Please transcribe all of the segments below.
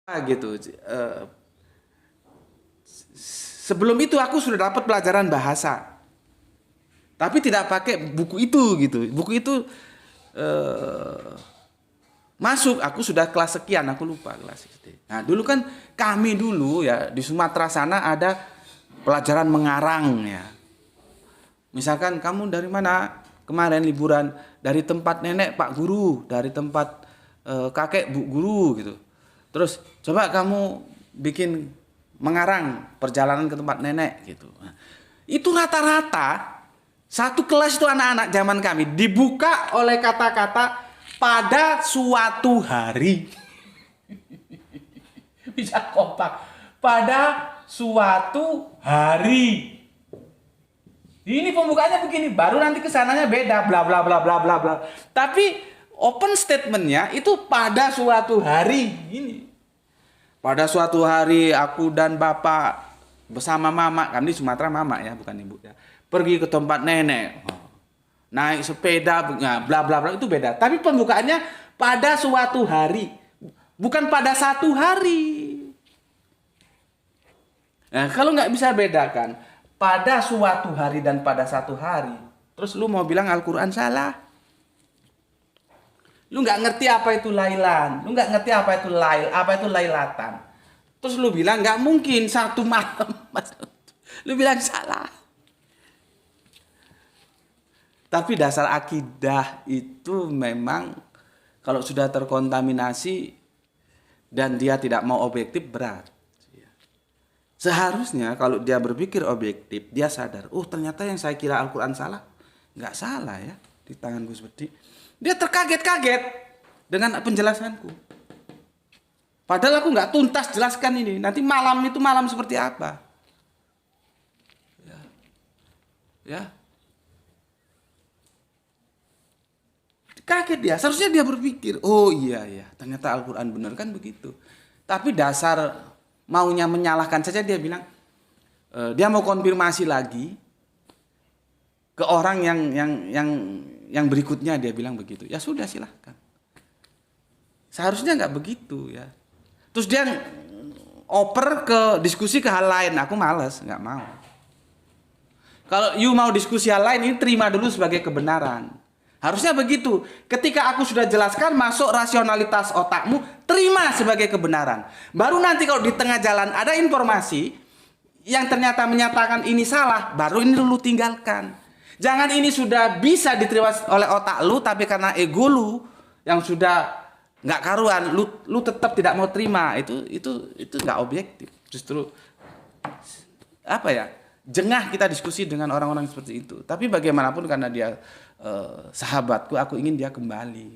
gitu. Sebelum itu aku sudah dapat pelajaran bahasa, tapi tidak pakai buku itu gitu. Buku itu masuk, aku sudah kelas sekian, aku lupa kelas SD. Nah dulu kan kami dulu ya di Sumatera sana ada pelajaran mengarang ya. Misalkan kamu dari mana kemarin liburan? Dari tempat nenek Pak Guru, dari tempat kakek Bu Guru gitu. Terus coba kamu bikin mengarang perjalanan ke tempat nenek gitu. Nah, itu rata-rata satu kelas itu anak-anak zaman kami dibuka oleh kata-kata pada suatu hari. Bisa kompak. Pada suatu hari. Ini pembukaannya begini, baru nanti kesananya beda, bla bla bla bla bla bla. Tapi open statementnya itu pada suatu hari. Ini. Pada suatu hari aku dan bapak bersama mama, kami di Sumatera mama ya, bukan ibu ya. Pergi ke tempat nenek. Naik sepeda, bla bla bla itu beda. Tapi pembukaannya pada suatu hari, bukan pada satu hari. Nah, kalau nggak bisa bedakan pada suatu hari dan pada satu hari, terus lu mau bilang Al-Quran salah? Lu nggak ngerti apa itu lailan, lu nggak ngerti apa itu lail, apa itu lailatan. Terus lu bilang nggak mungkin satu malam, lu bilang salah. Tapi dasar akidah itu memang kalau sudah terkontaminasi dan dia tidak mau objektif berat. Seharusnya kalau dia berpikir objektif, dia sadar, oh ternyata yang saya kira Al-Quran salah, nggak salah ya di tangan Gus Bedi. Dia terkaget-kaget dengan penjelasanku. Padahal aku nggak tuntas jelaskan ini. Nanti malam itu malam seperti apa? Ya. Kaget dia. Seharusnya dia berpikir, oh iya ya, ternyata Al-Quran benar kan begitu. Tapi dasar maunya menyalahkan saja dia bilang, dia mau konfirmasi lagi ke orang yang berikutnya, dia bilang begitu. Ya sudah silahkan. Seharusnya nggak begitu ya. Terus dia oper ke diskusi ke hal lain. Aku males, nggak mau. Kalau you mau diskusi hal lain, ini terima dulu sebagai kebenaran. Harusnya begitu. Ketika aku sudah jelaskan, masuk rasionalitas otakmu, terima sebagai kebenaran. Baru nanti kalau di tengah jalan ada informasi yang ternyata menyatakan ini salah, baru ini lu tinggalkan. Jangan ini sudah bisa diterima oleh otak lu, tapi karena ego lu yang sudah nggak karuan, lu tetap tidak mau terima. Itu nggak objektif. Justru apa ya? Jengah kita diskusi dengan orang-orang seperti itu. Tapi bagaimanapun karena dia sahabatku, aku ingin dia kembali.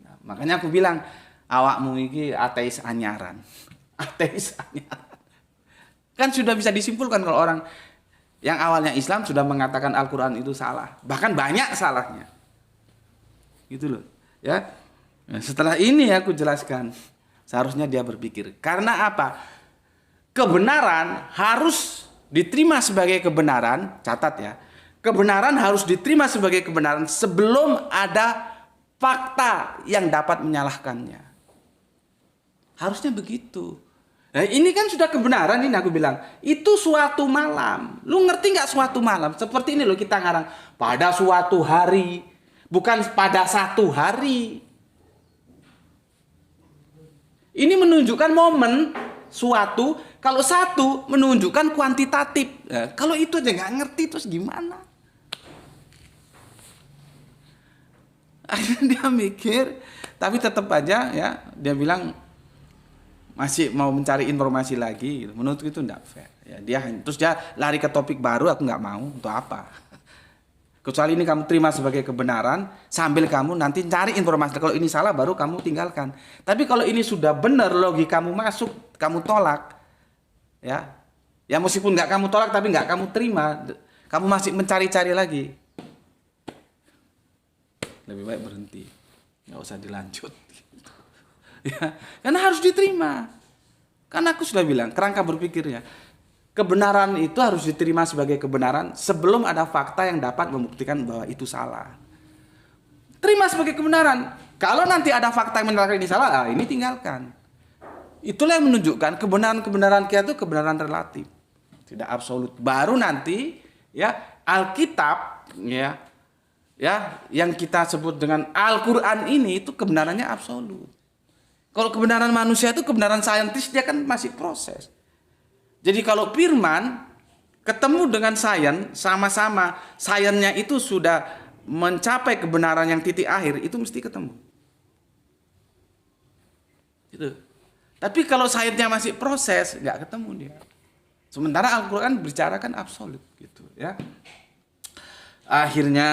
Nah, makanya aku bilang awakmu ini ateis anyaran. Ateis anyaran. Kan sudah bisa disimpulkan kalau orang yang awalnya Islam sudah mengatakan Al-Quran itu salah. Bahkan banyak salahnya. Gitu loh. Ya. Nah, setelah ini aku jelaskan. Seharusnya dia berpikir. Karena apa? Kebenaran harus diterima sebagai kebenaran, catat ya. Kebenaran harus diterima sebagai kebenaran sebelum ada fakta yang dapat menyalahkannya. Harusnya begitu. Nah, ini kan sudah kebenaran ini aku bilang. Itu suatu malam. Lu ngerti nggak suatu malam? Seperti ini loh kita ngarang. Pada suatu hari. Bukan pada satu hari. Ini menunjukkan momen suatu. Kalau satu menunjukkan kuantitatif. Nah, kalau itu aja nggak ngerti terus gimana? Akhirnya dia mikir, tapi tetap aja ya dia bilang masih mau mencari informasi lagi. Menurutku itu enggak fair. Ya, terus dia lari ke topik baru, aku nggak mau. Untuk apa? Kecuali ini kamu terima sebagai kebenaran, sambil kamu nanti cari informasi. Kalau ini salah baru kamu tinggalkan. Tapi kalau ini sudah benar, logikamu masuk, kamu tolak. Ya meskipun nggak kamu tolak tapi nggak kamu terima, kamu masih mencari-cari lagi, lebih baik berhenti, nggak usah dilanjut. Ya, karena harus diterima. Karena aku sudah bilang kerangka berpikirnya, kebenaran itu harus diterima sebagai kebenaran sebelum ada fakta yang dapat membuktikan bahwa itu salah. Terima sebagai kebenaran. Kalau nanti ada fakta yang menyatakan ini salah, ini tinggalkan. Itulah yang menunjukkan kebenaran kita itu kebenaran relatif, tidak absolut. Baru nanti ya Alkitab ya yang kita sebut dengan Al-Qur'an ini itu kebenarannya absolut. Kalau kebenaran manusia itu kebenaran saintis, dia kan masih proses. Jadi kalau firman ketemu dengan sains, sama-sama sainsnya itu sudah mencapai kebenaran yang titik akhir, itu mesti ketemu. Gitu. Tapi kalau sainsnya masih proses, nggak ketemu dia. Sementara Al-Quran bicara kan absolut gitu ya. Akhirnya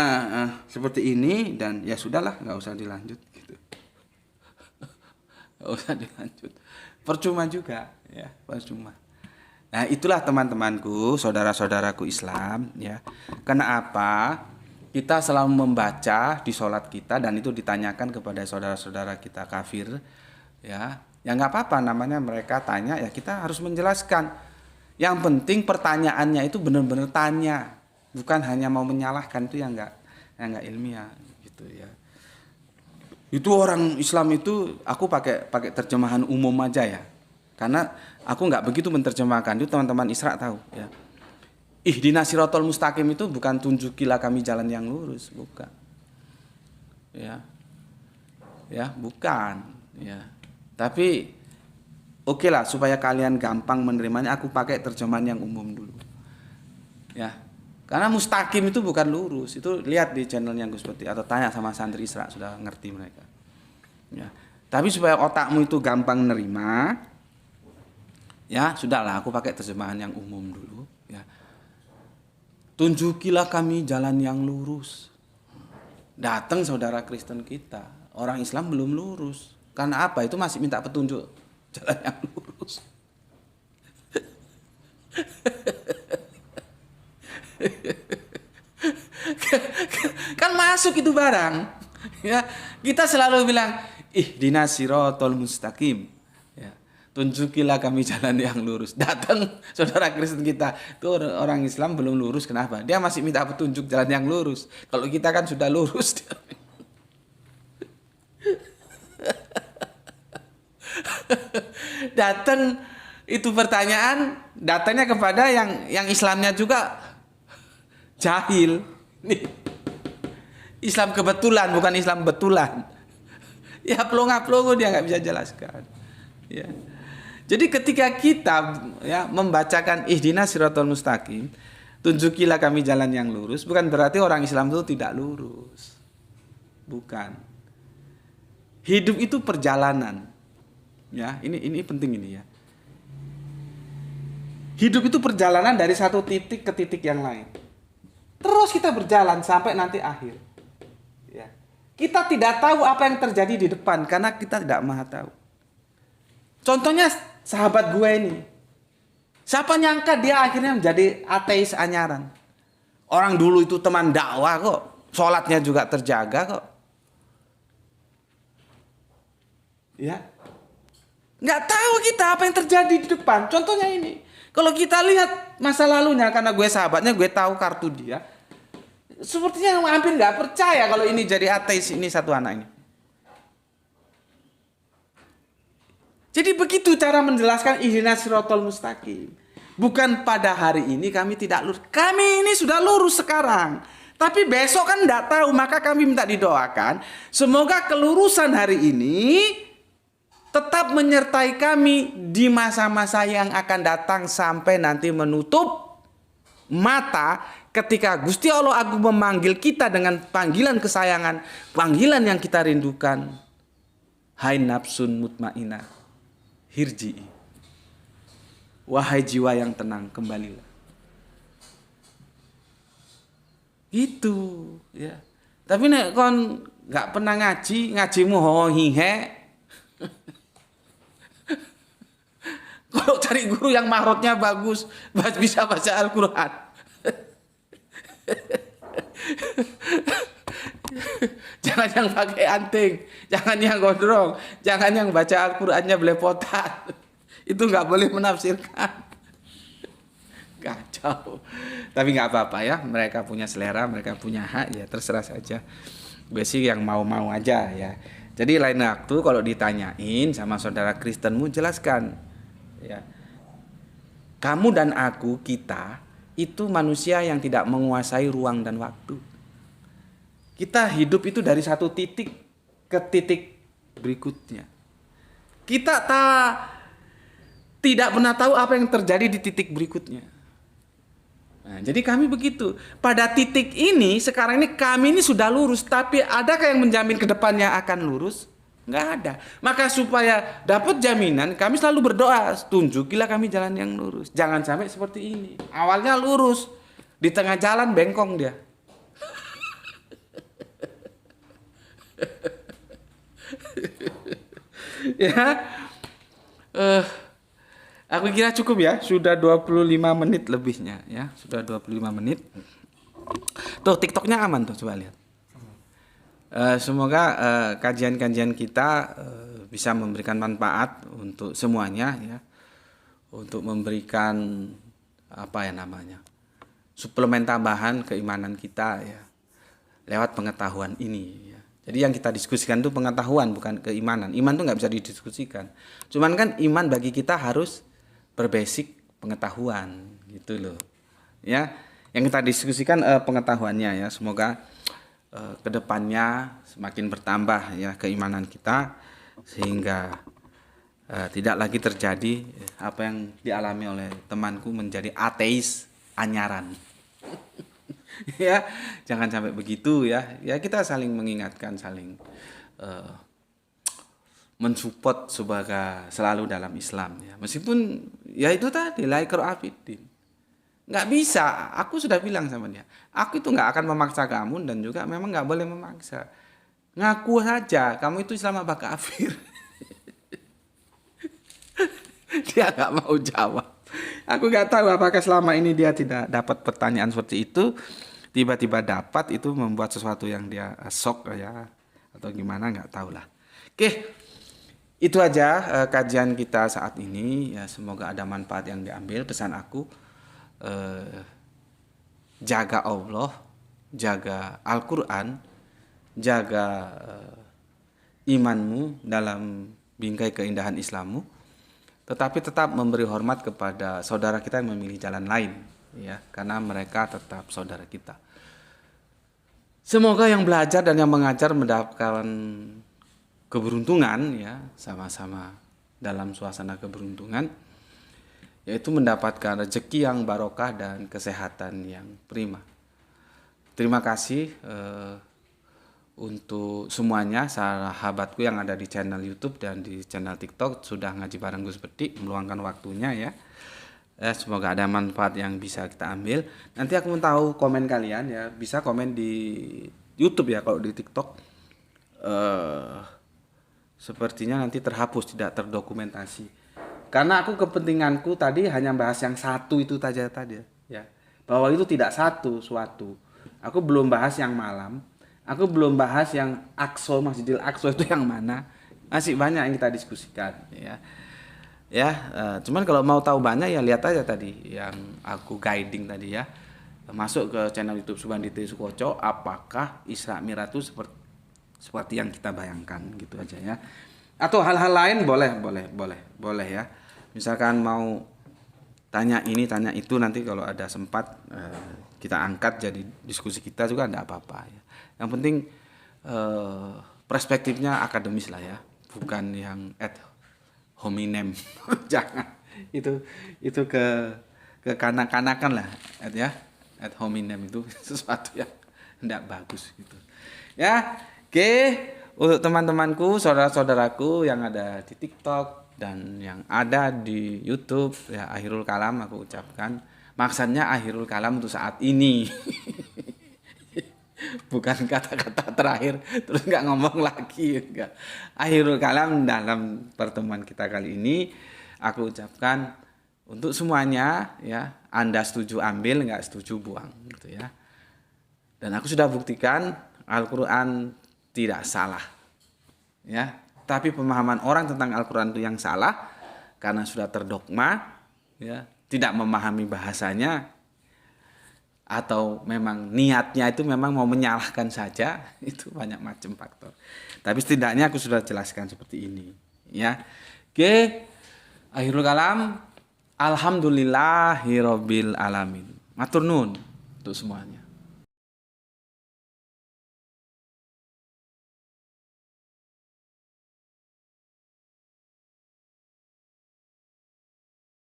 seperti ini, dan ya sudahlah, nggak usah dilanjut gitu. Nggak usah dilanjut. Percuma juga ya, percuma. Nah, itulah teman-temanku, saudara-saudaraku Islam ya. Kenapa kita selalu membaca di sholat kita, dan itu ditanyakan kepada saudara-saudara kita kafir ya. Ya nggak apa-apa, namanya mereka tanya, ya kita harus menjelaskan. Yang penting pertanyaannya itu benar-benar tanya, bukan hanya mau menyalahkan, itu yang nggak ilmiah gitu ya. Itu orang Islam itu, aku pakai terjemahan umum aja ya, karena aku nggak begitu menerjemahkan. Itu teman-teman Isra tahu ya. Ihdinas siratal mustaqim itu bukan tunjukilah kami jalan yang lurus, bukan. Ya, bukan ya. Tapi oke lah, supaya kalian gampang menerimanya, aku pakai terjemahan yang umum dulu. Ya. Karena mustaqim itu bukan lurus. Itu lihat di channelnya Gus Peti atau tanya sama santri Isra, sudah ngerti mereka. Ya. Tapi supaya otakmu itu gampang nerima, ya sudahlah, aku pakai terjemahan yang umum dulu. Ya. Tunjukilah kami jalan yang lurus. Datang saudara Kristen kita, orang Islam belum lurus. Karena apa? Itu masih minta petunjuk jalan yang lurus. Kan masuk itu barang. Ya, kita selalu bilang ihdinas siratal mustaqim. Ya, tunjukilah kami jalan yang lurus. Datang saudara Kristen kita, itu orang Islam belum lurus, kenapa? Dia masih minta petunjuk jalan yang lurus. Kalau kita kan sudah lurus. Datang itu pertanyaan, datangnya kepada yang Islamnya juga jahil. Nih, Islam kebetulan, bukan Islam betulan. Ya pelongo-pelongo dia nggak bisa jelaskan. Ya. Jadi ketika kita ya membacakan ihdinas siratal mustaqim, tunjukilah kami jalan yang lurus, bukan berarti orang Islam itu tidak lurus. Bukan. Hidup itu perjalanan. Ya, ini penting ini ya. Hidup itu perjalanan dari satu titik ke titik yang lain. Terus kita berjalan sampai nanti akhir. Ya. Kita tidak tahu apa yang terjadi di depan karena kita tidak maha tahu. Contohnya sahabat gue ini. Siapa nyangka dia akhirnya menjadi ateis anyaran. Orang dulu itu teman dakwah kok. Sholatnya juga terjaga kok. Ya. Nggak tahu kita apa yang terjadi di depan. Contohnya ini. Kalau kita lihat masa lalunya, karena gue sahabatnya, gue tahu kartu dia. Sepertinya hampir nggak percaya kalau ini jadi ateis, ini satu anak ini. Jadi begitu cara menjelaskan ihdinas siratal mustaqim. Bukan pada hari ini kami tidak lurus. Kami ini sudah lurus sekarang. Tapi besok kan nggak tahu, maka kami minta didoakan. Semoga kelurusan hari ini tetap menyertai kami di masa-masa yang akan datang sampai nanti menutup mata ketika Gusti Allah Agung memanggil kita dengan panggilan kesayangan, panggilan yang kita rindukan. Hai nafsun mutmainah, hirji'i. Wahai jiwa yang tenang, kembalilah. Gitu ya. Tapi nek kon nggak pernah ngajimu ho hihe. Kalau cari guru yang mahrotnya bagus, bisa baca Al-Quran. Jangan yang pakai anting, jangan yang gondrong, jangan yang baca Al-Qurannya belepotan. Itu nggak boleh menafsirkan. Kacau. Tapi nggak apa-apa ya, mereka punya selera, mereka punya hak, ya terserah saja. Gue sih yang mau-mau aja ya. Jadi lain waktu kalau ditanyain sama saudara Kristenmu, jelaskan ya. Kamu dan aku, kita itu manusia yang tidak menguasai ruang dan waktu. Kita hidup itu dari satu titik ke titik berikutnya. Kita tidak pernah tahu apa yang terjadi di titik berikutnya. Nah, jadi kami begitu. Pada titik ini, sekarang ini kami ini sudah lurus. Tapi adakah yang menjamin ke depannya akan lurus? Nggak ada. Maka supaya dapat jaminan, kami selalu berdoa. Tunjukilah kami jalan yang lurus. Jangan sampai seperti ini. Awalnya lurus. Di tengah jalan bengkong dia. Ya. Aku kira cukup ya, sudah 25 menit lebihnya ya, sudah 25 menit. Tuh TikToknya aman tuh, coba lihat. Semoga kajian-kajian kita bisa memberikan manfaat untuk semuanya ya, untuk memberikan apa ya namanya, suplemen tambahan keimanan kita ya, lewat pengetahuan ini ya. Jadi yang kita diskusikan itu pengetahuan, bukan keimanan. Iman tuh nggak bisa didiskusikan. Cuman kan iman bagi kita harus berbasic pengetahuan gitu loh ya. Yang kita diskusikan pengetahuannya ya. Semoga kedepannya semakin bertambah ya keimanan kita, sehingga tidak lagi terjadi apa yang dialami oleh temanku, menjadi ateis anyaran. Ya, jangan sampai begitu ya. Ya, kita saling mengingatkan, saling mensupport sebagai selalu dalam Islam ya. Meskipun ya itu tadi la ikraha fiddin. Nggak bisa, aku sudah bilang sama dia. Aku itu nggak akan memaksa kamu, dan juga memang nggak boleh memaksa. Ngaku saja kamu itu Islam apa kafir. Dia nggak mau jawab. Aku nggak tahu apakah selama ini dia tidak dapat pertanyaan seperti itu, tiba-tiba dapat, itu membuat sesuatu yang dia shock ya, atau gimana, nggak tahu lah. Oke. Itu aja kajian kita saat ini ya, semoga ada manfaat yang diambil. Pesan aku, jaga Allah, jaga Al-Quran, jaga imanmu dalam bingkai keindahan Islammu, tetapi tetap memberi hormat kepada saudara kita yang memilih jalan lain ya, karena mereka tetap saudara kita. Semoga yang belajar dan yang mengajar mendapatkan keberuntungan ya, sama-sama dalam suasana keberuntungan, yaitu mendapatkan rezeki yang barokah dan kesehatan yang prima. Terima kasih untuk semuanya, sahabatku yang ada di channel YouTube dan di channel TikTok, sudah ngaji bareng Gus Bedik, meluangkan waktunya ya. Semoga ada manfaat yang bisa kita ambil. Nanti aku mau tahu komen kalian ya, bisa komen di YouTube ya. Kalau di TikTok sepertinya nanti terhapus, tidak terdokumentasi. Karena aku kepentinganku tadi hanya bahas yang satu itu saja tadi ya. Bahwa itu tidak satu suatu. Aku belum bahas yang malam. Aku belum bahas yang Aqsa, Masjidil Aqsa itu yang mana. Masih banyak yang kita diskusikan ya. Ya, cuman kalau mau tahu banyak ya lihat aja tadi yang aku guiding tadi ya. Masuk ke channel YouTube Subandite Sukoco, apakah Isra Mi'raj itu seperti yang kita bayangkan, gitu aja ya. Atau hal-hal lain boleh ya. Misalkan mau tanya ini, tanya itu, nanti kalau ada sempat kita angkat jadi diskusi kita juga enggak apa-apa ya. Yang penting perspektifnya akademis lah ya, bukan yang ad hominem. Jangan. Itu ke kanak-kanakan lah ya. Ad hominem itu sesuatu yang enggak bagus gitu. Ya. Oke, untuk teman-temanku, saudara-saudaraku yang ada di TikTok dan yang ada di YouTube ya, akhirul kalam aku ucapkan. Maksudnya akhirul kalam untuk saat ini. Bukan kata-kata terakhir terus nggak ngomong lagi, enggak. Akhirul kalam dalam pertemuan kita kali ini aku ucapkan untuk semuanya ya. Anda setuju ambil, nggak setuju buang gitu ya. Dan aku sudah buktikan Al-Quran tidak salah ya, tapi pemahaman orang tentang Al-Quran itu yang salah karena sudah terdogma ya, tidak memahami bahasanya, atau memang niatnya itu memang mau menyalahkan saja, itu banyak macam faktor. Tapi setidaknya aku sudah jelaskan seperti ini, ya. Oke, akhirul kalam, alhamdulillahirabbil alamin. Matur nuwun untuk semuanya.